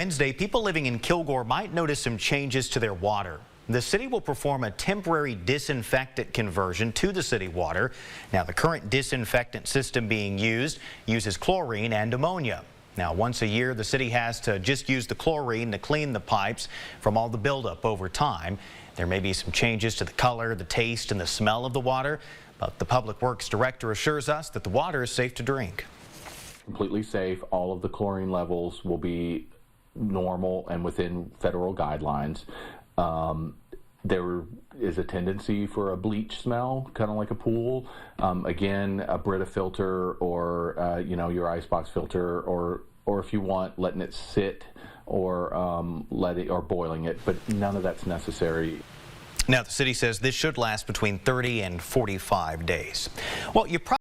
Wednesday, people living in Kilgore might notice some changes to their water. The city will perform a temporary disinfectant conversion to the city water. Now, the current disinfectant system being used uses chlorine and ammonia. Now, once a year, the city has to just use the chlorine to clean the pipes from all the buildup over time. There may be some changes to the color, the taste, and the smell of the water, but the Public Works Director assures us that the water is safe to drink. Completely safe. All of the chlorine levels will be normal and within federal guidelines. There is a tendency for a bleach smell, kind of like a pool. Again, a Brita filter or your icebox filter, or if you want, letting it sit or or boiling it, but none of that's necessary. Now, the city says this should last between 30 and 45 days. Well, you probably